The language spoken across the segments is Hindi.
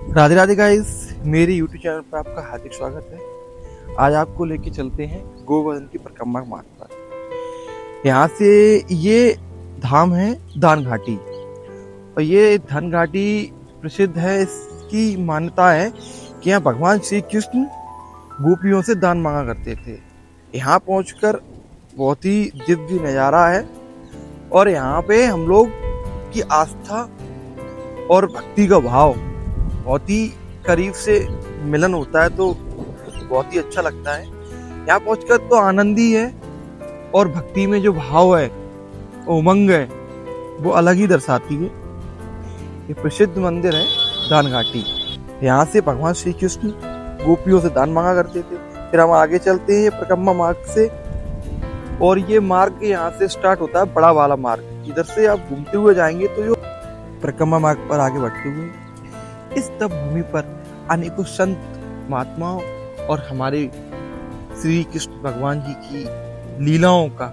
राधे राधे गाइस, मेरे यूट्यूब चैनल पर आपका हार्दिक स्वागत है। आज आपको लेके चलते हैं गोवर्धन की परिक्रमा मार्ग पर। यहाँ से ये धाम है दान घाटी, और ये धन घाटी प्रसिद्ध है। इसकी मान्यता है कि यहाँ भगवान श्री कृष्ण गोपियों से दान मांगा करते थे। यहाँ पहुंचकर बहुत ही दिव्य नज़ारा है, और यहाँ पे हम लोग की आस्था और भक्ति का भाव बहुत ही करीब से मिलन होता है, तो बहुत ही अच्छा लगता है। यहाँ पहुंचकर तो आनंद ही है, और भक्ति में जो भाव है, उमंग है, वो अलग ही दर्शाती है। ये प्रसिद्ध मंदिर है दान घाटी। यहाँ से भगवान श्री कृष्ण गोपियों से दान मांगा करते थे। फिर हम आगे चलते हैं परिक्रमा मार्ग से, और ये मार्ग यहाँ से स्टार्ट होता है बड़ा वाला मार्ग। इधर से आप घूमते हुए जाएंगे तो जो परिक्रमा मार्ग पर आगे बढ़ते हुए इस तप भूमि पर अनेकों संत महात्माओं और हमारे श्री कृष्ण भगवान जी की लीलाओं का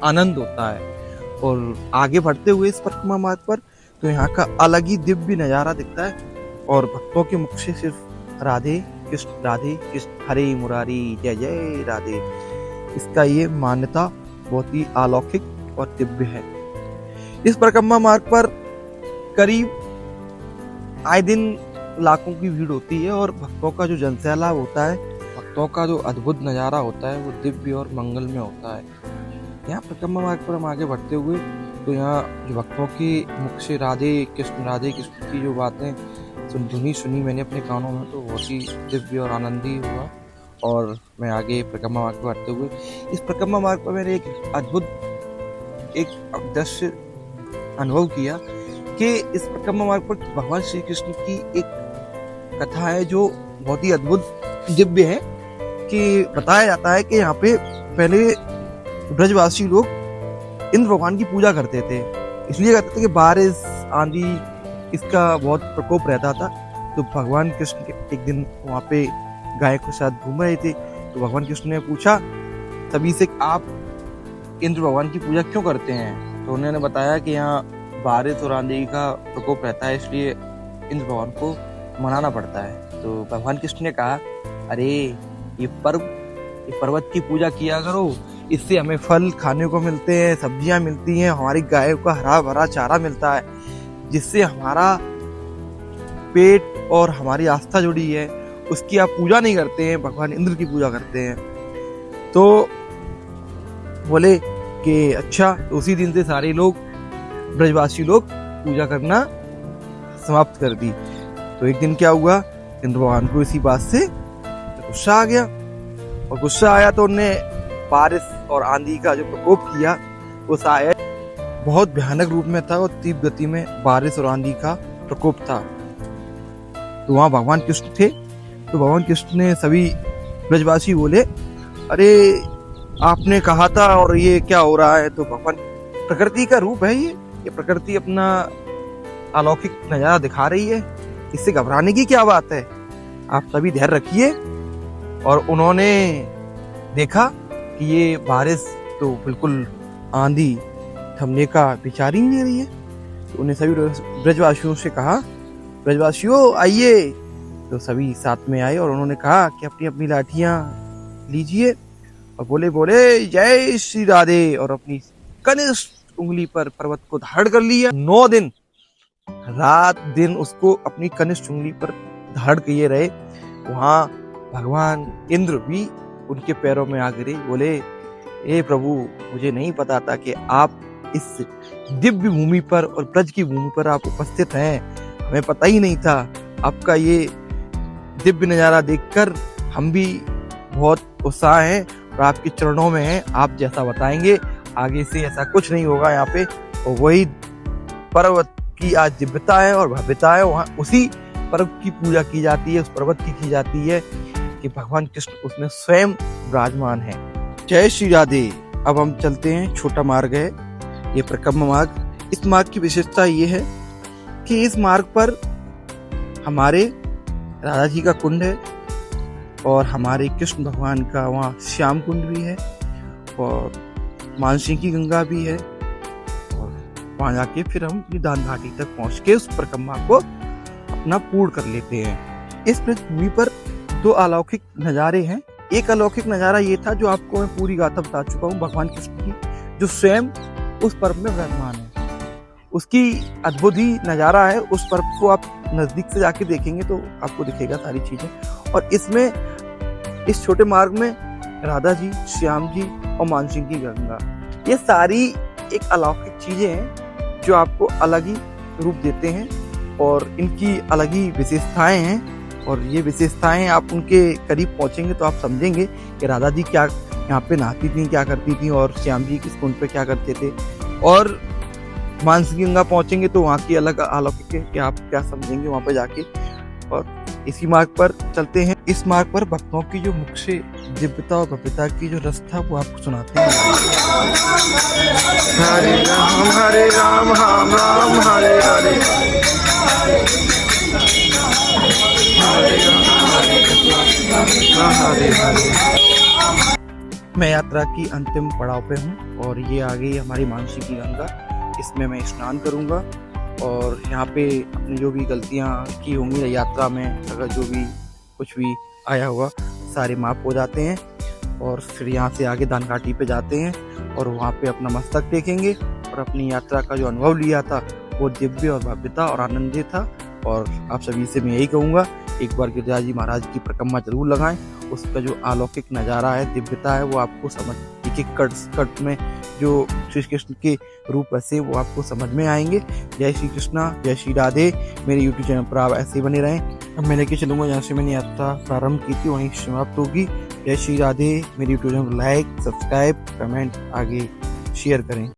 आनंद होता है। और आगे बढ़ते हुए इस परिक्रमा मार्ग पर तो यहाँ का अलग ही दिव्य नज़ारा दिखता है, और भक्तों के मुख से सिर्फ राधे कृष्ण हरे मुरारी जय जय राधे। इसका ये मान्यता बहुत ही अलौकिक और दिव्य है। इस परिक्रमा मार्ग पर करीब आए दिन लाखों की भीड़ होती है, और भक्तों का जो जनसैलाब होता है, भक्तों का जो अद्भुत नज़ारा होता है, वो दिव्य और मंगलमय होता है। यहाँ परिक्रमा मार्ग पर हम आगे बढ़ते हुए तो यहाँ जो भक्तों के मुख से राधे कृष्ण की जो बातें सुनी मैंने अपने कानों में, तो बहुत ही दिव्य और आनंदी हुआ। और मैं आगे परिक्रमा मार्ग पर बढ़ते हुए इस परिक्रमा मार्ग पर मैंने एक अद्भुत दृश्य अनुभव किया कि इस परिक्रमा मार्ग पर भगवान श्री कृष्ण की एक कथा है जो बहुत ही अद्भुत दिव्य है। कि बताया जाता है कि यहाँ पे पहले ब्रजवासी लोग इंद्र भगवान की पूजा करते थे। इसलिए करते थे कि बारिश आंधी इसका बहुत प्रकोप रहता था। तो भगवान कृष्ण एक दिन वहाँ पे गाय के साथ घूम रहे थे, तो भगवान कृष्ण ने पूछा सभी से, आप इंद्र भगवान की पूजा क्यों करते हैं? तो उन्होंने बताया कि यहाँ बारिश और आंधी का प्रकोप रहता है, इसलिए इंद्र भगवान को मनाना पड़ता है। तो भगवान कृष्ण ने कहा, अरे ये पर्वत की पूजा किया करो, इससे हमें फल खाने को मिलते हैं, सब्जियां मिलती हैं, हमारी गायों का हरा भरा चारा मिलता है, जिससे हमारा पेट और हमारी आस्था जुड़ी है। उसकी आप पूजा नहीं करते हैं, भगवान इंद्र की पूजा करते हैं। तो बोले कि अच्छा। तो उसी दिन से सारे लोग ब्रजवासी लोग पूजा करना समाप्त कर दी। तो एक दिन क्या हुआ, इंद्र भगवान को इसी बात से गुस्सा आ गया, और गुस्सा आया तो उन्होंने बारिश और आंधी का जो प्रकोप किया वो शायद बहुत भयानक रूप में था, और तीव्र गति में बारिश और आंधी का प्रकोप था। तो वहाँ भगवान कृष्ण थे। तो भगवान कृष्ण ने सभी ब्रजवासी बोले, अरे आपने कहा था और ये क्या हो रहा है? तो भगवान प्रकृति का रूप है ये प्रकृति अपना अलौकिक नजारा दिखा रही है, इससे घबराने की क्या बात है, आप सभी धैर्य रखिए। और उन्होंने देखा कि ये बारिश तो बिल्कुल आंधी थमने का विचार ही नहीं रही है। तो उन्हें सभी ब्रजवासियों से कहा, ब्रजवासियों आइए। तो सभी साथ में आए, और उन्होंने कहा कि अपनी अपनी लाठियां लीजिए, और बोले जय श्री राधे, और अपनी कनिष्ठ उंगली पर पर्वत को धारण कर लिया। 9 दिन रात दिन उसको अपनी कनिष्ठ उंगली पर धारण किए रहे। वहां भगवान इंद्र भी उनके पैरों में आ गिरे। बोले, ए प्रभु, मुझे नहीं पता था कि आप इस दिव्य भूमि पर और ब्रज की भूमि पर आप उपस्थित हैं, हमें पता ही नहीं था। आपका ये दिव्य नजारा देखकर हम भी बहुत उत्साह हैं, और आपके चरणों में हैं। आप जैसा बताएंगे आगे से ऐसा कुछ नहीं होगा यहाँ पे। और वही पर्वत की आज दिव्यता है और भव्यता है, वहाँ उसी पर्वत की पूजा की जाती है, उस पर्वत की जाती है कि भगवान कृष्ण उसमें स्वयं विराजमान है। जय श्री राधे। अब हम चलते हैं, छोटा मार्ग है ये परिक्रमा मार्ग। इस मार्ग की विशेषता ये है कि इस मार्ग पर हमारे राधा जी का कुंड है, और हमारे कृष्ण भगवान का वहाँ श्याम कुंड भी है, और मानसिंह की गंगा भी है। और वहाँ जाके फिर हम दान घाटी तक पहुँच के उस परिक्रमा को अपना पूर्ण कर लेते हैं। इस पृथ्वी पर दो अलौकिक नज़ारे हैं। एक अलौकिक नज़ारा ये था जो आपको मैं पूरी गाथा बता चुका हूँ, भगवान कृष्ण की, जो स्वयं उस पर्व में विराजमान है। उसकी अद्भुत ही नज़ारा है। उस पर्व को आप नज़दीक से जाके देखेंगे तो आपको दिखेगा सारी चीज़ें। और इसमें इस छोटे मार्ग में राधा जी, श्याम जी और मानसिंह की गंगा, ये सारी एक अलौकिक चीज़ें हैं जो आपको अलग ही रूप देते हैं और इनकी अलग ही विशेषताएं हैं। और ये विशेषताएं आप उनके करीब पहुंचेंगे तो आप समझेंगे कि राधा जी क्या यहाँ पे नहाती थी, क्या करती थी, और श्याम जी किस कुंड पे क्या करते थे। और मानसिंह की गंगा पहुंचेंगे तो वहाँ की अलग अलौकिक है कि आप क्या समझेंगे वहाँ पे जाके। और इसी मार्ग पर चलते हैं। इस मार्ग पर भक्तों की जो मुख से दिव्यता और भव्यता की जो रस था वो आपको सुनाते हैं। हरे राम राम राम हरे हरे, हरे हरे। मैं यात्रा की अंतिम पड़ाव पे हूँ और ये आ गई हमारी मानसिंह की गंगा। इसमें मैं स्नान करूँगा और यहाँ पे अपनी जो भी गलतियाँ की होंगी यात्रा में, अगर जो भी कुछ भी आया हुआ, सारे माफ हो जाते हैं। और फिर यहाँ से आगे दान घाटी पे जाते हैं और वहाँ पे अपना मस्तक टेकेंगे और अपनी यात्रा का जो अनुभव लिया था वो दिव्य और भव्यता और आनंदित था। और आप सभी से मैं यही कहूँगा, एक बार गिरिराज जी महाराज की परिक्रमा जरूर लगाएं। उसका जो अलौकिक नज़ारा है, दिव्यता है, वो आपको समझ, एक एक कट में जो श्री कृष्ण के रूप ऐसे वो आपको समझ में आएंगे। जय श्री कृष्णा, जय श्री राधे। मेरे यूट्यूब चैनल पर आप ऐसे ही बने रहें। अब मैं लेके चलूँगा जहाँ से मैंने यात्रा प्रारंभ की थी वहीं समाप्त होगी। जय श्री राधे। मेरे यूट्यूब चैनल को लाइक, सब्सक्राइब, कमेंट, आगे शेयर करें।